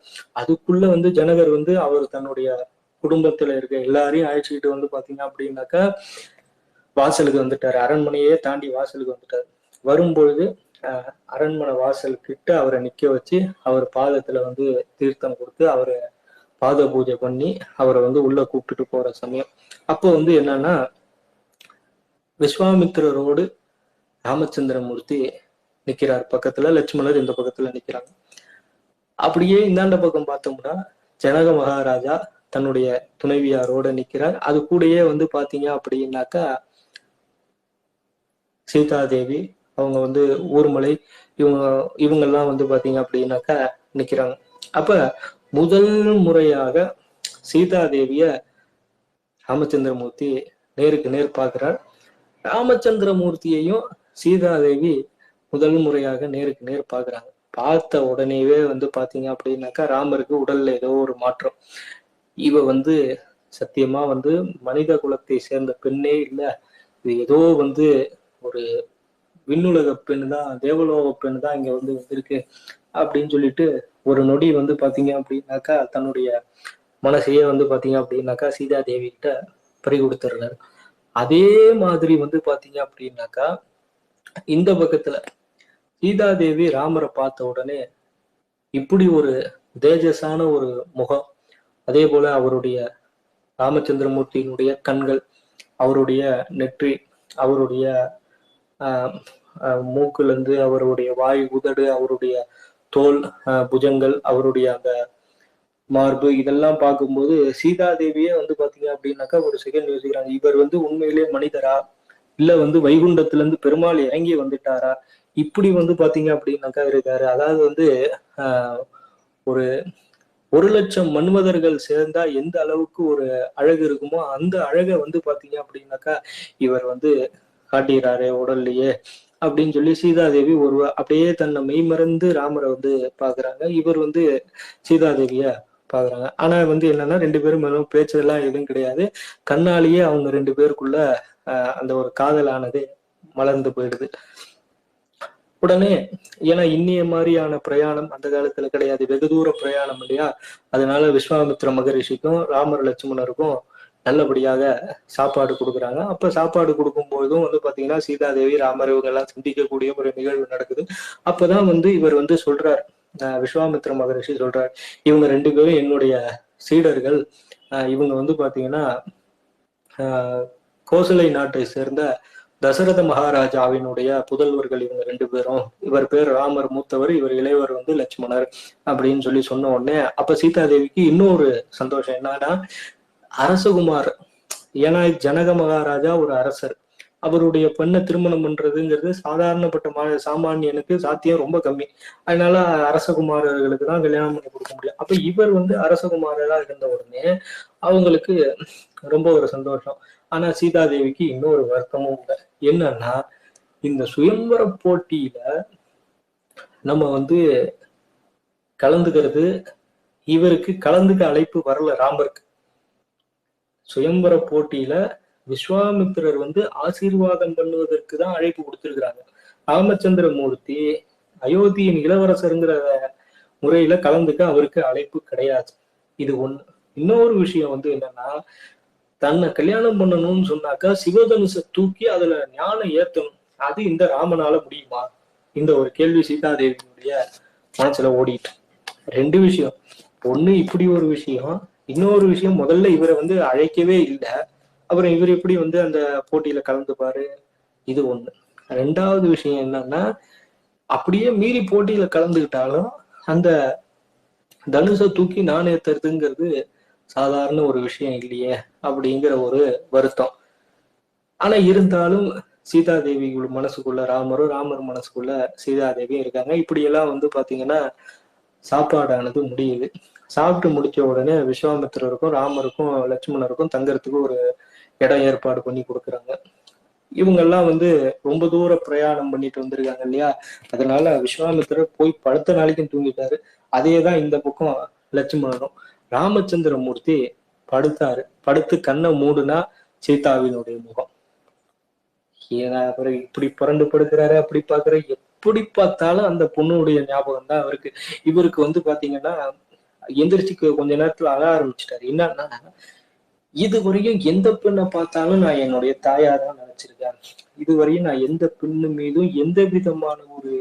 அதுக்குள்ள வந்து ஜனகர் வந்து அவர் தன்னுடைய குடும்பத்துல இருக்க எல்லாரையும் அழைச்சிக்கிட்டு வந்து பாத்தீங்க அப்படின்னாக்கா வாசலுக்கு வந்துட்டாரு. அரண்மனையே தாண்டி வாசலுக்கு வந்துட்டாரு. வரும்பொழுது அரண்மனை வாசல் கிட்ட அவரை நிக்க வச்சு அவர் பாதத்துல வந்து தீர்த்தம் கொடுத்து அவரை பாத பூஜை பண்ணி அவரை வந்து உள்ள கூப்பிட்டுட்டு போற சமயம். அப்போ வந்து என்னன்னா, விஸ்வாமித்திரரோடு ராமச்சந்திரமூர்த்தி நிக்கிறார் பக்கத்துல, லட்சுமணர் இந்த பக்கத்துல நிக்கிறாங்க. அப்படியே இந்தாண்ட பக்கம் பார்த்தோம்னா ஜனக மகாராஜா தன்னுடைய துணைவியாரோட நிக்கிறார். அது கூடயே வந்து பாத்தீங்க அப்படின்னாக்கா சீதாதேவி, அவங்க வந்து ஊர்மலை, இவங்கெல்லாம் வந்து பாத்தீங்க அப்படின்னாக்கா நிக்கிறாங்க. அப்ப முதல் முறையாக சீதாதேவிய ராமச்சந்திரமூர்த்தி நேருக்கு நேர் பார்க்கிறார். ராமச்சந்திரமூர்த்தியையும் சீதாதேவி முதல் முறையாக நேருக்கு நேர் பார்க்கிறாங்க. பார்த்த உடனேவே வந்து பாத்தீங்க அப்படின்னாக்கா ராமருக்கு உடல்ல ஏதோ ஒரு மாற்றம். இவ வந்து சத்தியமா வந்து மனித குலத்தை சேர்ந்த பெண்ணே இல்ல, இது ஏதோ வந்து ஒரு விண்ணுலக பெண் தான், தேவலோக பெண் தான் இங்க வந்து வந்திருக்கு அப்படின்னு சொல்லிட்டு ஒரு நொடி வந்து பாத்தீங்க அப்படின்னாக்கா தன்னுடைய மனசையே வந்து பாத்தீங்க அப்படின்னாக்கா சீதா தேவி கிட்ட பறி கொடுத்துடுறாரு. அதே மாதிரி வந்து பாத்தீங்க அப்படின்னாக்கா இந்த பக்கத்துல சீதா தேவி ராமரை பார்த்த உடனே இப்படி ஒரு தேஜஸான ஒரு முகம், அதே போல அவருடைய ராமச்சந்திரமூர்த்தியினுடைய கண்கள், அவருடைய நெற்றி, அவருடைய மூக்குல இருந்து அவருடைய வாய், உதடு, அவருடைய தோல், புஜங்கள், அவருடைய அந்த மார்பு, இதெல்லாம் பார்க்கும்போது சீதாதேவியே வந்து பாத்தீங்க அப்படின்னாக்கா ஒரு செகண்ட் யோசிக்கிறாங்க, இவர் வந்து உண்மையிலேயே மனிதரா இல்ல வந்து வைகுண்டத்துல இருந்து பெருமாள் இறங்கி வந்துட்டாரா, இப்படி வந்து பாத்தீங்க அப்படின்னாக்கா இருக்காரு. அதாவது வந்து ஒரு 1,00,000 மன்மதர்கள் சேர்ந்தா எந்த அளவுக்கு ஒரு அழகு இருக்குமோ அந்த அழகை வந்து பாத்தீங்க அப்படின்னாக்கா இவர் வந்து காட்டுகிறாரு உடல்லையே அப்படின்னு சொல்லி சீதாதேவி ஒரு அப்படியே தன்னை மெய்மறந்து ராமரை வந்து பாக்குறாங்க. இவர் வந்து சீதாதேவிய பாக்குறாங்க. ஆனா வந்து என்னன்னா 2 பேரும் மேலும் பேச்சதெல்லாம் எதுவும் கிடையாது. கண்ணாலேயே அவங்க 2 பேருக்குள்ள அந்த ஒரு காதலானது மலர்ந்து போயிடுது. உடனே ஏன்னா இன்னிய மாதிரியான பிரயாணம் அந்த காலத்துல கிடையாது, வெகு தூர பிரயாணம் இல்லையா, அதனால விஸ்வாமித்திர மகரிஷிக்கும் ராமர் லட்சுமணருக்கும் நல்லபடியாக சாப்பாடு கொடுக்குறாங்க. அப்ப சாப்பாடு கொடுக்கும் போதும் வந்து பாத்தீங்கன்னா சீதாதேவி ராமர் இவங்க எல்லாம் சந்திக்கக்கூடிய ஒரு நிகழ்வு நடக்குது. அப்பதான் வந்து இவர் வந்து சொல்றார், விஸ்வாமித்திர மகரிஷி சொல்றார், இவங்க 2 பேரும் என்னுடைய சீடர்கள், இவங்க வந்து பாத்தீங்கன்னா கோசலை நாட்டை சேர்ந்த தசரத மகாராஜாவினுடைய புதல்வர்கள் இவங்க 2 பேரும். இவர் பேர் ராமர் மூத்தவர், இவர் இளையவர் வந்து லட்சுமணர் அப்படின்னு சொல்லி சொன்ன உடனே அப்ப சீதாதேவிக்கு இன்னொரு சந்தோஷம் என்னன்னா, அரசகுமார், ஏன்னா ஜனக மகாராஜா ஒரு அரசர், அவருடைய பெண்ணை திருமணம் பண்றதுங்கிறது சாதாரணப்பட்ட சாமானியனுக்கு சாத்தியம் ரொம்ப கம்மி. அதனால அரசகுமாரர்களுக்கு தான் கல்யாணம் பண்ணி கொடுக்க முடியும். அப்ப இவர் வந்து அரசகுமாரரா இருந்த உடனே அவங்களுக்கு ரொம்ப ஒரு சந்தோஷம். ஆனா சீதாதேவிக்கு இன்னொரு வருத்தமும் இல்லை. என்னன்னா, இந்த சுயம்பர போட்டியில நம்ம வந்து கலந்துக்கிறது, இவருக்கு கலந்துக்க அழைப்பு வரல ராமருக்கு. சுயம்பர போட்டியில விஸ்வாமித்திரர் வந்து ஆசீர்வாதம் பண்ணுவதற்கு தான் அழைப்பு கொடுத்திருக்கிறாங்க. ராமச்சந்திரமூர்த்தி அயோத்தியின் இளவரசருங்கிற முறையில கலந்துக்க அவருக்கு அழைப்பு கிடையாது. இது ஒண்ணு. இன்னொரு விஷயம் வந்து என்னன்னா, தன்னை கல்யாணம் பண்ணணும்னு சொன்னாக்கா சிவதனுசை தூக்கி அதுல ஞானம் ஏத்தணும். அது இந்த ராமனால முடியுமா? இந்த ஒரு கேள்வி சீதாதேவியுடைய மனசுல ஓடிட்டு. 2 விஷயம். ஒண்ணு இப்படி ஒரு விஷயம், இன்னொரு விஷயம் முதல்ல இவரை வந்து அழைக்கவே இல்லை, அப்புறம் இவர் எப்படி வந்து அந்த போட்டியில கலந்துப்பாரு, இது ஒண்ணு. 2வது விஷயம் என்னன்னா, அப்படியே மீறி போட்டியில கலந்துக்கிட்டாலும் அந்த தனுஷை தூக்கி நான் ஏத்துறதுங்கிறது சாதாரண ஒரு விஷயம் இல்லையே அப்படிங்கிற ஒரு வருத்தம். ஆனா இருந்தாலும் சீதாதேவி மனசுக்குள்ள ராமரும், ராமர் மனசுக்குள்ள சீதாதேவியும் இருக்காங்க. இப்படி எல்லாம் வந்து பாத்தீங்கன்னா சாப்பாடானது முடியுது. சாப்பிட்டு முடிச்ச உடனே விஸ்வாமித்திரருக்கும் ராமருக்கும் லட்சுமணருக்கும் தங்கறதுக்கு ஒரு இடம் ஏற்பாடு பண்ணி கொடுக்குறாங்க. இவங்க எல்லாம் வந்து ரொம்ப தூர பிரயாணம் பண்ணிட்டு வந்திருக்காங்க இல்லையா, அதனால விஸ்வாமித்திரர் போய் படுத்த நாளைக்கும் தூங்கிட்டாரு. அதேதான் இந்த பக்கம் லட்சுமணரும். ராமச்சந்திரமூர்த்தி படுத்தாரு. படுத்து கண்ணை மூடுனா சீதாவினுடைய முகம். ஏன்னா அவரு இப்படி புரண்டு படுக்கிறாரு, அப்படி பாக்குற, எப்படி பார்த்தாலும் அந்த பொண்ணுடைய ஞாபகம் தான் அவருக்கு. இவருக்கு வந்து பாத்தீங்கன்னா எந்திரிச்சு கொஞ்ச நேரத்துல அழ ஆரம்பிச்சிட்டாரு. என்னன்னா, இதுவரையும் எந்த பெண்ணை பார்த்தாலும் நான் என்னுடைய தாயா தான் நினைச்சிருக்கேன். இதுவரையும் நான் எந்த பெண்ணு மீதும் எந்த விதமான ஒரு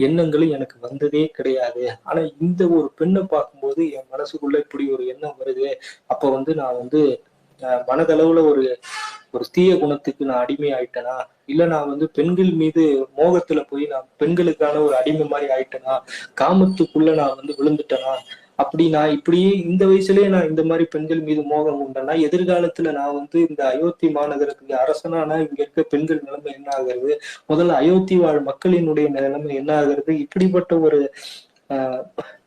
எண்ணங்களும் எனக்கு வந்ததே கிடையாது. ஆனா இந்த ஒரு பெண்ணை பார்க்கும்போது என் மனசுக்குள்ள இப்படி ஒரு எண்ணம் வருது. அப்ப வந்து நான் வந்து மனதளவுல ஒரு ஒரு தீய குணத்துக்கு நான் அடிமை ஆயிட்டேனா, இல்ல நான் வந்து பெண்கள் மீது மோகத்துல போய் நான் பெண்களுக்கான ஒரு அடிமை மாதிரி ஆயிட்டேனா, காமத்துக்குள்ள நான் வந்து விழுந்துட்டேனா, அப்படி நான் இப்படியே இந்த வயசுலயே நான் இந்த மாதிரி பெண்கள் மீது மோகம் உண்டேன்னா எதிர்காலத்துல நான் வந்து இந்த அயோத்தி மாநகரத்துக்கு அரசனானா இங்க இருக்க பெண்கள் நிலைமை என்ன ஆகுறது, முதல்ல அயோத்தி வாழ் மக்களினுடைய நிலைமை என்ன ஆகுறது, இப்படிப்பட்ட ஒரு ஆஹ்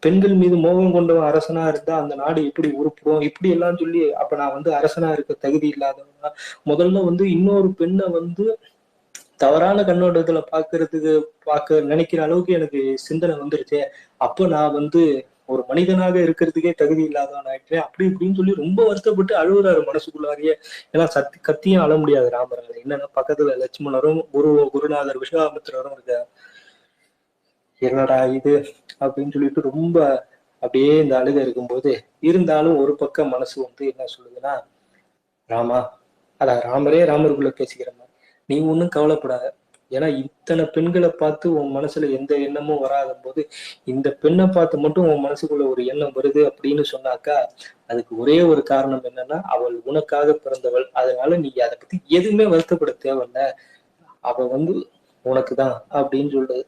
பெண்கள் மீது மோகம் கொண்டவன் அரசனா இருந்தா அந்த நாடு எப்படி உருப்படும், இப்படி எல்லாம் சொல்லி அப்ப நான் வந்து அரசனா இருக்க தகுதி இல்லாதவனா, முதல்ல வந்து இன்னொரு பெண்ணை வந்து தவறான கண்ணோட்டத்துல பார்க்க நினைக்கிற அளவுக்கு எனக்கு சிந்தனை வந்துருச்சு. அப்போ நான் வந்து ஒரு மனிதனாக இருக்கிறதுக்கே தகுதி இல்லாதவன் ஆயிட்டேன், அப்படி இப்படின்னு சொல்லி ரொம்ப வருத்தப்பட்டு அழுகுறாரு மனசுக்குள்ளாரியே. ஏன்னா கத்தியும் அழ முடியாது ராமரால. என்னன்னா பக்கத்துல லட்சுமணரும் குருநாதர் விஸ்வாமித்திரரும் இருக்க. என்னடா இது அப்படின்னு சொல்லிட்டு ரொம்ப அப்படியே இந்த அழுகை இருக்கும்போது, இருந்தாலும் ஒரு பக்கம் மனசு வந்து என்ன சொல்லுதுன்னா, ராமா, அதான் ராமருக்குள்ள பேசிக்கிற மாதிரி, நீ ஒன்றும் கவலைப்படாத. ஏன்னா இத்தனை பெண்களை பார்த்து உன் மனசுல எந்த எண்ணமும் வராத போது இந்த பெண்ணை பார்த்து மட்டும் உன் மனசுக்குள்ள ஒரு எண்ணம் வருது அப்படின்னு சொன்னாக்கா, அதுக்கு ஒரே ஒரு காரணம் என்னன்னா, அவள் உனக்காக பிறந்தவள். அதனால நீ அதை பத்தி எதுவுமே வருத்தப்பட தேவையில்ல, அவ வந்து உனக்குதான் அப்படின்னு சொல்றது.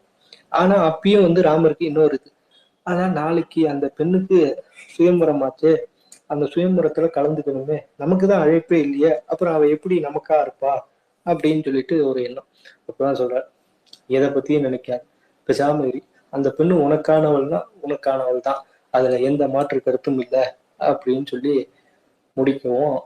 ஆனா அப்பயும் வந்து ராமருக்கு இன்னொரு இது, ஆனா நாளைக்கு அந்த பெண்ணுக்கு சுயம்பரமாச்சு, அந்த சுயம்பரத்துல கலந்துக்கணுமே, நமக்குதான் அழைப்பே இல்லையே, அப்புறம் அவ எப்படி நமக்கா இருப்பா அப்படின்னு சொல்லிட்டு ஒரு எண்ணம். அப்பதான் சொல்ற, எதை பத்தியும் நினைக்காது, பேசாம இரு, அந்த பெண்ணு உனக்கானவள்னா உனக்கானவள் தான், அதுல எந்த மாற்று கருத்தும் இல்லை அப்படின்னு சொல்லி முடிக்கவும்,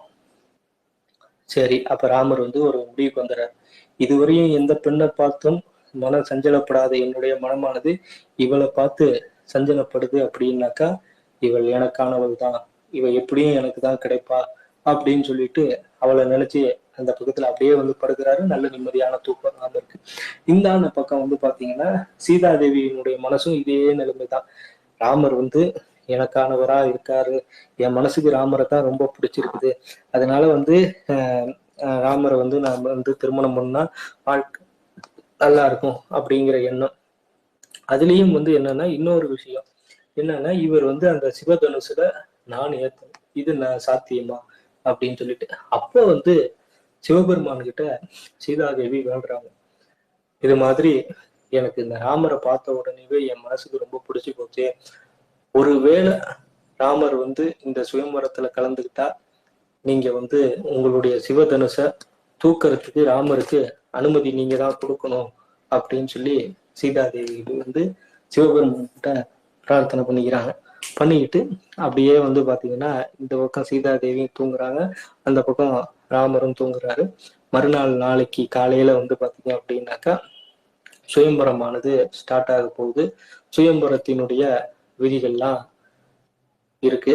சரி அப்ப ராமர் வந்து ஒரு முடிவுக்கு வந்துடுறார். இதுவரையும் எந்த பெண்ணை பார்த்தும் மன சஞ்சலப்படாத என்னுடைய மனமானது இவளை பார்த்து சஞ்சலப்படுது அப்படின்னாக்கா, இவள் எனக்கானவள் தான், இவ எப்படியும் எனக்கு தான் கிடைப்பா அப்படின்னு சொல்லிட்டு அவளை நினைச்சு அந்த பக்கத்துல அப்படியே வந்து படுக்கிறாரு. நல்ல நிம்மதியான தூக்கம் ராமருக்கு. இந்த பக்கம் வந்து பாத்தீங்கன்னா சீதாதேவியினுடைய மனசும் இதே நிலைமைதான். ராமர் வந்து எனக்கானவரா இருக்காரு, என் மனசுக்கு ராமரை தான் ரொம்ப பிடிச்சிருக்குது, அதனால வந்து ராமரை வந்து நாம வந்து திருமணம் பண்ணா வாழ்க்கை நல்லா இருக்கும் அப்படிங்கிற எண்ணம். அதுலயும் வந்து என்னன்னா இன்னொரு விஷயம் என்னன்னா, இவர் வந்து அந்த சிவதனுசுல நான் ஏத்தணும், இது நான் சாத்தியமா அப்படின்னு சொல்லிட்டு அப்போ வந்து சிவபெருமான் கிட்ட சீதாதேவி வேண்டுறாங்க, இது மாதிரி எனக்கு இந்த ராமரை பார்த்த உடனேவே என் மனசுக்கு ரொம்ப பிடிச்சு போச்சு, ஒருவேளை ராமர் வந்து இந்த சுயம்பரத்துல கலந்துக்கிட்டா நீங்க வந்து உங்களுடைய சிவதனுச தூக்கறதுக்கு ராமருக்கு அனுமதி நீங்க தான் கொடுக்கணும் அப்படின்னு சொல்லி சீதாதேவி வந்து சிவபெருமான்கிட்ட பிரார்த்தனை பண்ணிக்கிறாங்க. பண்ணிக்கிட்டு அப்படியே வந்து பாத்தீங்கன்னா இந்த பக்கம் சீதாதேவியும் தூங்குறாங்க, அந்த பக்கம் ராமரும் தூங்குறாரு. மறுநாள் நாளைக்கு காலையில வந்து பாத்தீங்க அப்படின்னாக்கா சுயம்பரமானது ஸ்டார்ட் ஆக போகுது. சுயம்பரத்தினுடைய விதிகள்லாம் இருக்கு.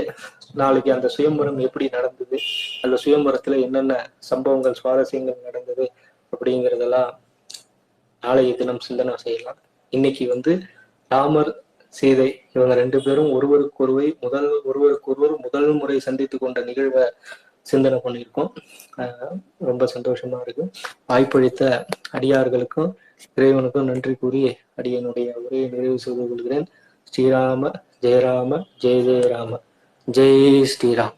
நாளைக்கு அந்த சுயம்பரம் எப்படி நடந்தது, அந்த சுயம்பரத்துல என்னென்ன சம்பவங்கள் சுவாரஸ்யங்கள் நடந்தது அப்படிங்கிறதெல்லாம் நாளைய தினம் சிந்தனை செய்யலாம். இன்னைக்கு வந்து ராமர் சீதை இவங்க ரெண்டு பேரும் ஒருவருக்கொருவர் முதல் முறை சந்தித்து கொண்ட நிகழ்வை சிந்தனை பண்ணியிருக்கோம். ரொம்ப சந்தோஷமா இருக்கு. வாய்ப்பளித்த அடியார்களுக்கும் இறைவனுக்கும் நன்றி கூறி அடியனுடைய உரையை நிறைவு செய்து கொள்கிறேன். ஸ்ரீராம ஜெயராம ஜெய ஜெயராம ஜெய் ஸ்ரீராம்.